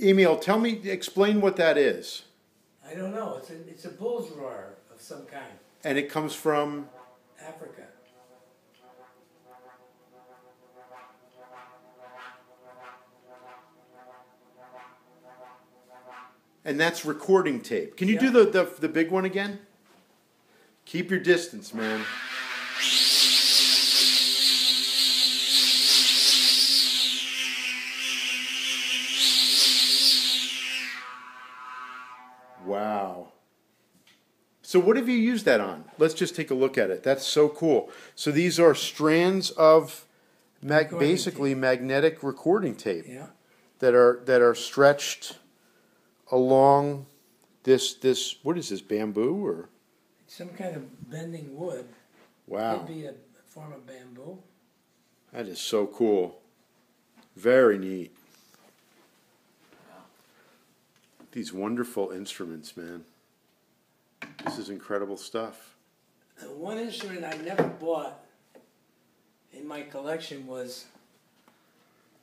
Emil, tell me, explain what that is. I don't know. It's a bull's roar of some kind. And it comes from? Africa. And that's recording tape. Can you do the big one again? Keep your distance, man. Wow. So what have you used that on? Let's just take a look at it. That's so cool. So these are strands of basically magnetic recording tape that are stretched along this what is this, bamboo or some kind of bending wood? Wow. Could be a form of bamboo. That is so cool. Very neat. These wonderful instruments, man. This is incredible stuff. The one instrument I never bought in my collection was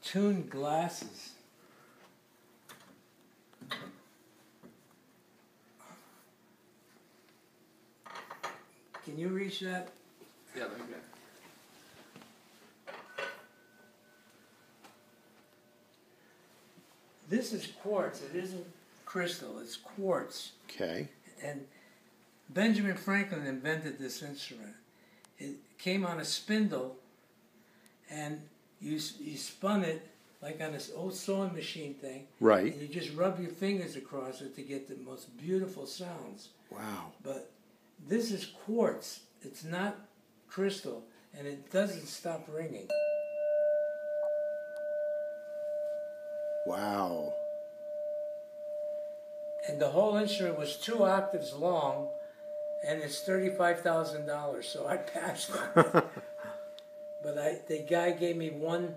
tuned glasses. Can you reach that? Yeah, like that. This is quartz. It isn't crystal. It's quartz. Okay. And Benjamin Franklin invented this instrument. It came on a spindle, and you spun it like on this old sewing machine thing. Right. And you just rub your fingers across it to get the most beautiful sounds. Wow. But this is quartz. It's not crystal, and it doesn't stop ringing. Wow. And the whole instrument was 2 octaves long, and it's $35,000, so I passed it. But the guy gave me one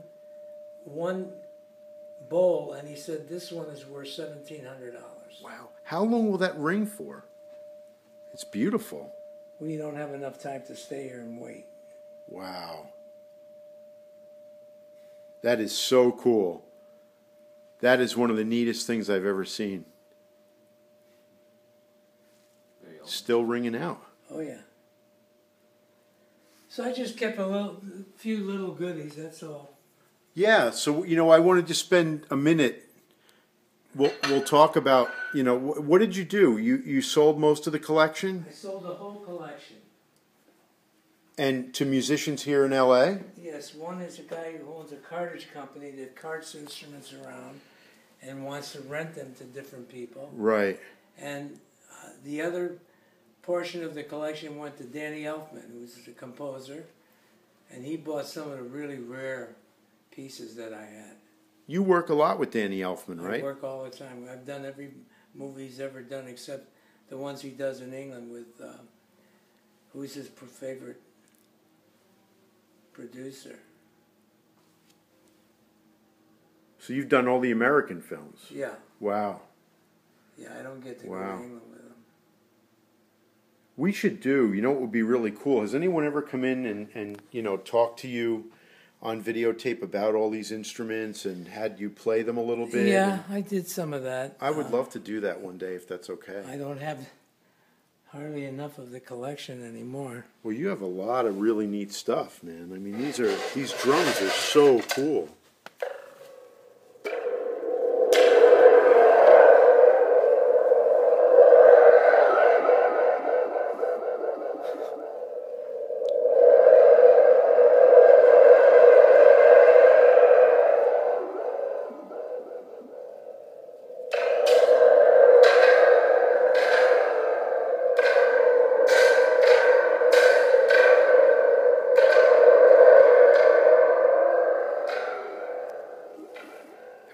bowl, and he said, this one is worth $1,700. Wow. How long will that ring for? It's beautiful. We don't have enough time to stay here and wait. Wow. That is so cool. That is one of the neatest things I've ever seen. Still ringing out. Oh, yeah. So I just kept a few little goodies, that's all. Yeah, so, I wanted to spend a minute. We'll talk about, what did you do? You sold most of the collection? I sold the whole collection. And to musicians here in L.A.? Yes, one is a guy who owns a cartage company that carts instruments around and wants to rent them to different people. Right. And the other portion of the collection went to Danny Elfman, who's the composer, and he bought some of the really rare pieces that I had. You work a lot with Danny Elfman, right? I work all the time. I've done every movie he's ever done except the ones he does in England with, who's his favorite producer. So you've done all the American films? Yeah. Wow. Yeah, I don't get to go to England with him. We should do, what would be really cool? Has anyone ever come in and talk to you on videotape about all these instruments and had you play them a little bit? Yeah, I did some of that. I would love to do that one day if that's okay. I don't have hardly enough of the collection anymore. Well, you have a lot of really neat stuff, man. I mean, these drums are so cool.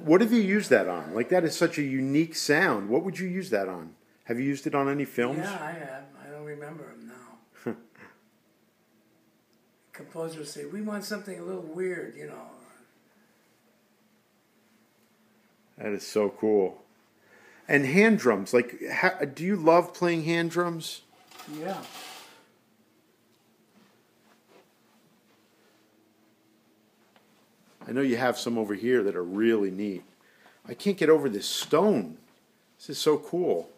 What have you used that on? Like, that is such a unique sound. What would you use that on? Have you used it on any films? Yeah, I have. I don't remember them now. Composers say, we want something a little weird, That is so cool. And hand drums, like, do you love playing hand drums? Yeah. I know you have some over here that are really neat. I can't get over this stone. This is so cool.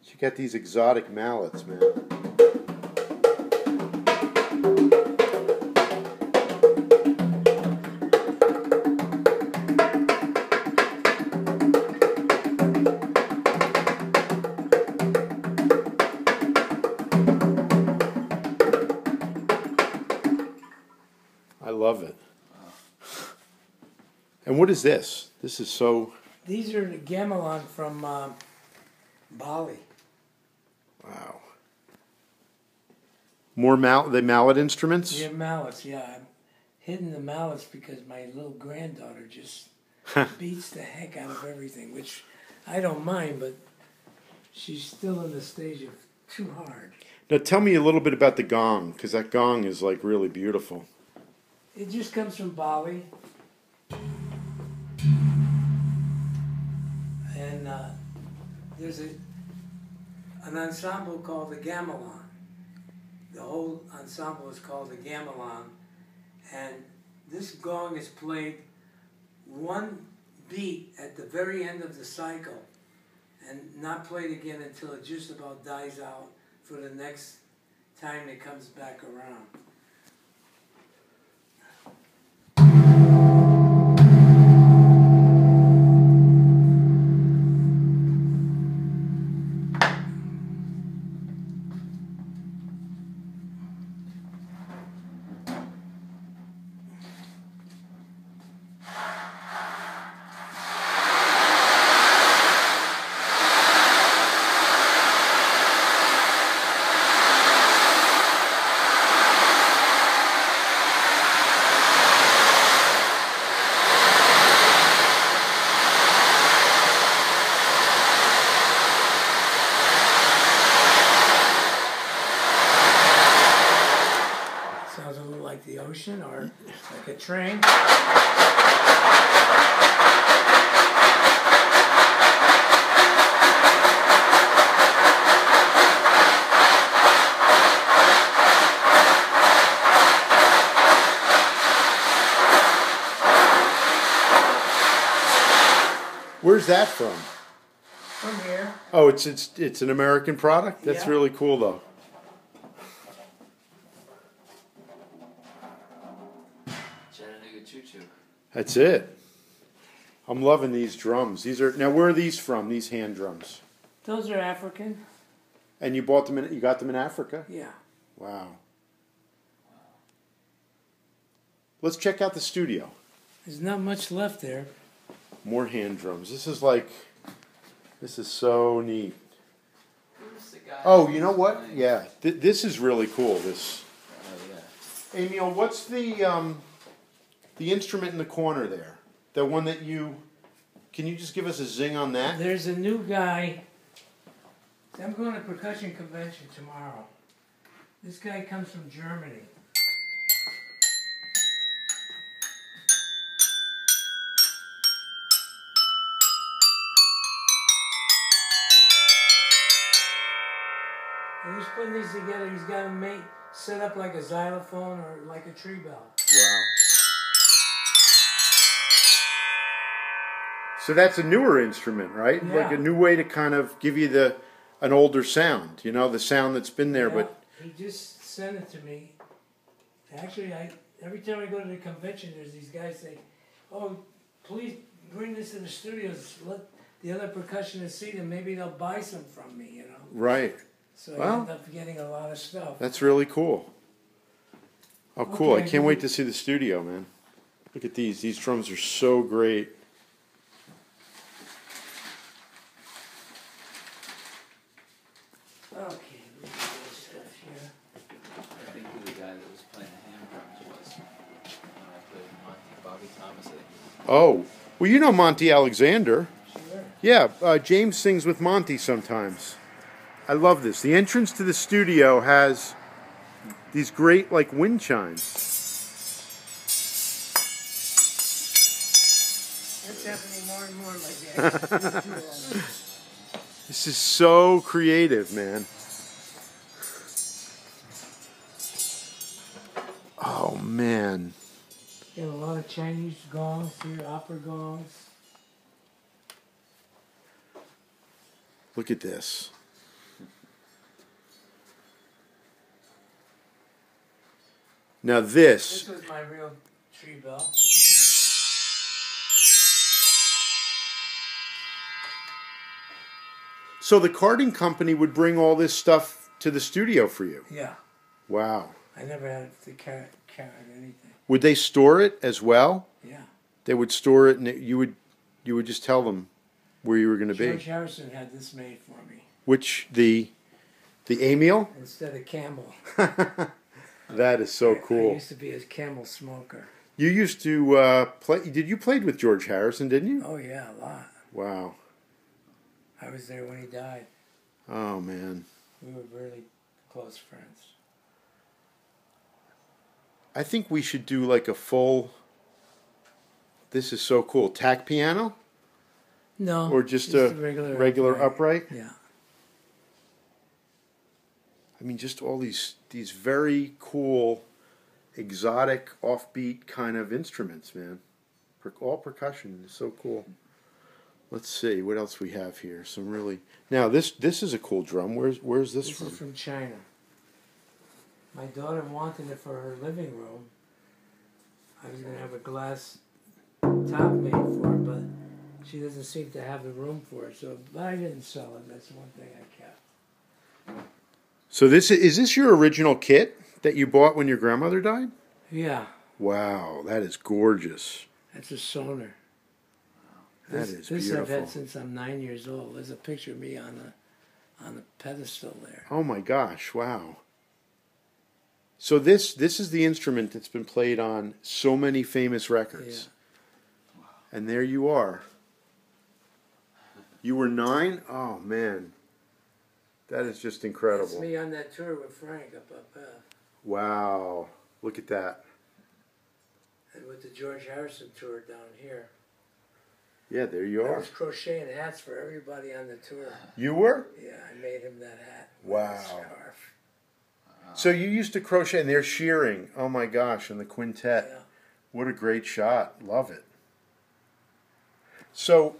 You got these exotic mallets, man. I love it. And what is this? This is so... These are the gamelan from Bali. Wow. More the mallet instruments? Yeah, mallets, yeah. I'm hidden the mallets because my little granddaughter just beats the heck out of everything, which I don't mind, but she's still in the stage of too hard. Now tell me a little bit about the gong, because that gong is like really beautiful. It just comes from Bali. And there's an ensemble called the gamelan. The whole ensemble is called the gamelan. And this gong is played one beat at the very end of the cycle and not played again until it just about dies out for the next time it comes back around. Sounds a little like the ocean or like a train. Where's that from? From here. Oh, it's an American product? That's Yeah. really cool though. That's it. I'm loving these drums. Now where are these from? These hand drums. Those are African. And you got them in Africa? Yeah. Wow. Let's check out the studio. There's not much left there. More hand drums. This is so neat. Oh, you know what? Yeah, this is really cool. This. Emil, what's the instrument in the corner there? The one that can you just give us a zing on that? There's a new guy. I'm going to a percussion convention tomorrow. This guy comes from Germany. And he's putting these together. He's got them set up like a xylophone or like a tree bell. Wow. So that's a newer instrument, right? Yeah. Like a new way to kind of give you an older sound, the sound that's been there. Yeah, But he just sent it to me. Actually, every time I go to the convention, there's these guys say, "Oh, please bring this to the studios. Let the other percussionists see them. Maybe they'll buy some from me." Right. So I end up getting a lot of stuff. That's really cool. Oh, cool! Okay. I can't wait to see the studio, man. Look at these. These drums are so great. Okay, we got this stuff here. I think who the guy that was playing the hand drums was. When I played Monty, Bobby Thomas, I think. Oh, well, you know Monty Alexander. Sure. Yeah, James sings with Monty sometimes. I love this. The entrance to the studio has these great, like, wind chimes. That's happening more and more like that. This is so creative, man. Oh, man. You have a lot of Chinese gongs here, opera gongs. Look at this. Now This was my real tree bell. So the carding company would bring all this stuff to the studio for you? Yeah. Wow. I never had to carry anything. Would they store it as well? Yeah. They would store it, and you would just tell them where you were going to be. George Harrison had this made for me. Which the Emil? Instead of Camel. That is so I cool. used to be a Camel smoker. You used to play. Did you played with George Harrison? Didn't you? Oh yeah, a lot. Wow. I was there when he died. Oh man. We were really close friends. I think we should do like a full. This is so cool. Tack piano? No. Or just a regular upright? Yeah. I mean, just all these very cool, exotic, offbeat kind of instruments, man. All percussion is so cool. Let's see what else we have here. Some really now this is a cool drum. Where's this from? This is from China. My daughter wanted it for her living room. I was gonna have a glass top made for her, but she doesn't seem to have the room for it. So, but I didn't sell it. That's one thing I kept. So is this your original kit that you bought when your grandmother died? Yeah. Wow, that is gorgeous. That's a sonar. That is this beautiful. I've had since I'm 9 years old. There's a picture of me on the pedestal there. Oh my gosh! Wow. So this is the instrument that's been played on so many famous records. Yeah. And there you are. You were 9? Oh man. That is just incredible. That's me on that tour with Frank up there. Wow. Look at that. And with the George Harrison tour down here. Yeah, there you I are. was crocheting hats for everybody on the tour. You were? Yeah, I made him that hat. Wow. With a scarf. So you used to crochet, and they're shearing. Oh my gosh, and the quintet. Yeah. What a great shot. Love it. So,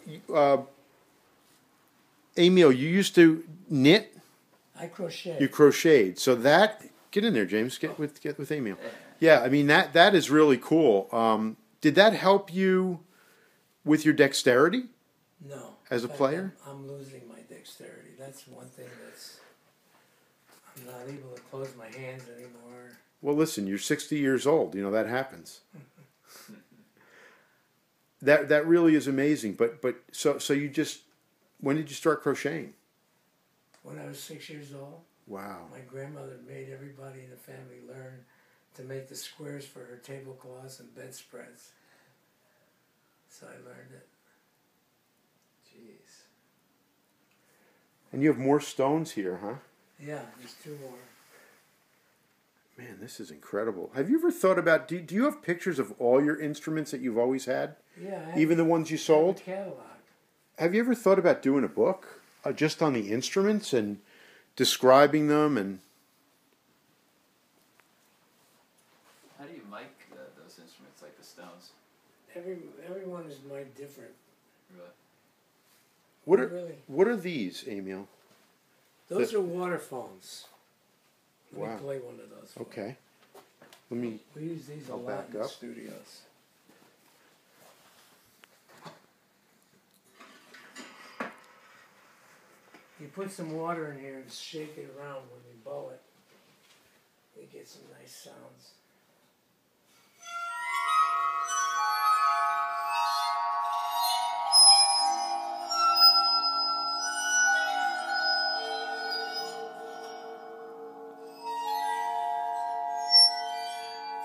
Emil, you used to knit? I crochet. You crocheted. So that, get in there, James. Get with Emil. Yeah, I mean, that is really cool. Did that help you with your dexterity? No. As a player? I'm losing my dexterity. That's one thing that's... I'm not able to close my hands anymore. Well, listen, you're 60 years old. You know, that happens. That really is amazing. But so you just, when did you start crocheting? When I was 6 years old. Wow. My grandmother made everybody in the family learn to make the squares for her tablecloths and bedspreads. So I learned it. Jeez. And you have more stones here, huh? Yeah, there's 2 more. Man, this is incredible. Have you ever thought about, do you have pictures of all your instruments that you've always had? Yeah. Even the ones you sold? Catalog. Have you ever thought about doing a book just on the instruments and describing them? And How do you mic those instruments, like the stones? Everyone is mic different. Really? what are these, Emil? Those are water phones. Let Wow. me play one of those. Okay. Let me. We use these a I'll lot back in the up. studios. You put some water in here and shake it around when you bow it. You get some nice sounds.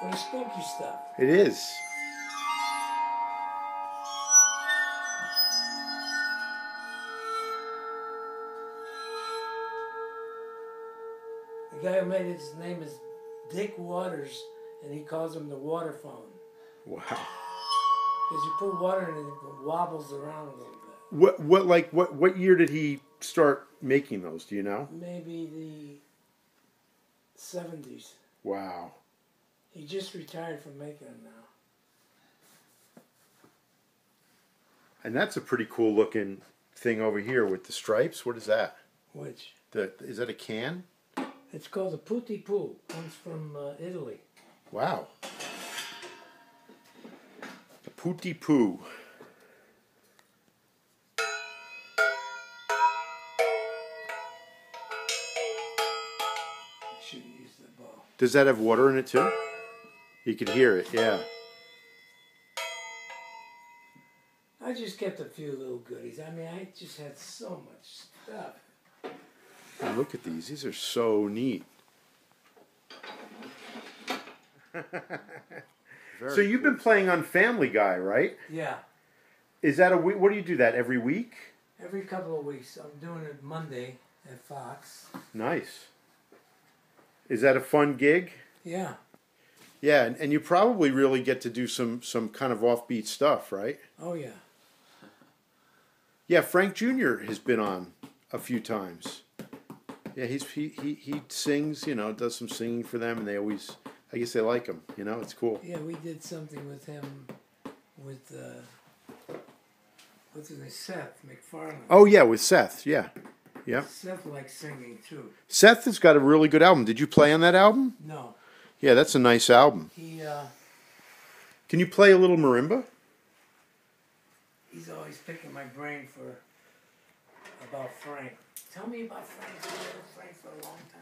For the spooky stuff. It is. The guy who made it, his name is Dick Waters, and he calls him the water phone. Wow. Because you put water in it, it wobbles around a little bit. What year did he start making those? Do you know? Maybe the 70s. Wow. He just retired from making them now. And that's a pretty cool looking thing over here with the stripes. What is that? Which? Is that a can? It's called a Putti Poo. Comes from Italy. Wow. A Putti Poo. Shouldn't use the ball. Does that have water in it too? You could hear it, yeah. I just kept a few little goodies. I mean, I just had so much stuff. Oh, look at these. These are so neat. So you've been playing on Family Guy, right? Yeah. Is that a week? What do you do that every week? Every couple of weeks. I'm doing it Monday at Fox. Nice. Is that a fun gig? Yeah. Yeah, and you probably really get to do some kind of offbeat stuff, right? Oh, yeah. Yeah, Frank Jr. has been on a few times. Yeah, he sings, you know, does some singing for them, and they always, I guess they like him, you know, it's cool. Yeah, we did something with him with, what's his name, Seth MacFarlane. Oh, yeah, with Seth, yeah. Yeah. Seth likes singing, too. Seth has got a really good album. Did you play on that album? No. Yeah, that's a nice album. Can you play a little marimba? He's always picking my brain about Frank. Tell me about Frank. I've known Frank for a long time.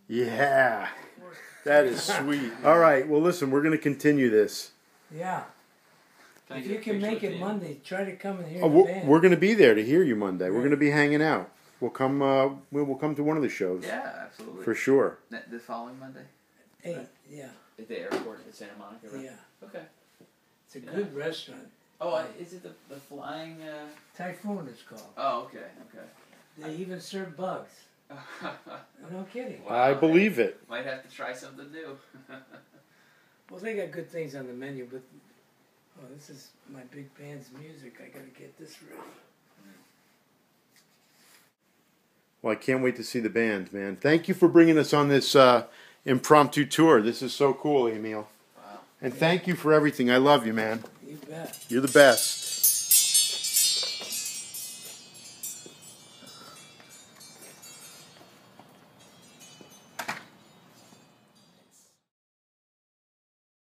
Yeah, that is sweet. All right, well, listen, we're going to continue this. Yeah. Can I If get you a can picture make with it you? Monday, try to come and hear Oh, the band. we're going to be there to hear you Monday. We're Right. going to be hanging out. We'll come. We'll come to one of the shows. Yeah, absolutely. For sure. The following Monday? 8, yeah. At the airport in Santa Monica, right? Yeah. Okay. It's a good restaurant. Oh, is it the flying... Typhoon it's called. Oh, okay, okay. They even serve bugs. No kidding. Wow. I believe it. Might have to try something new. Well, they got good things on the menu, but this is my big band's music. I gotta get this ready. Well, I can't wait to see the band, man. Thank you for bringing us on this impromptu tour. This is so cool, Emil. Wow. And thank you for everything. I love you, man. You bet. You're the best.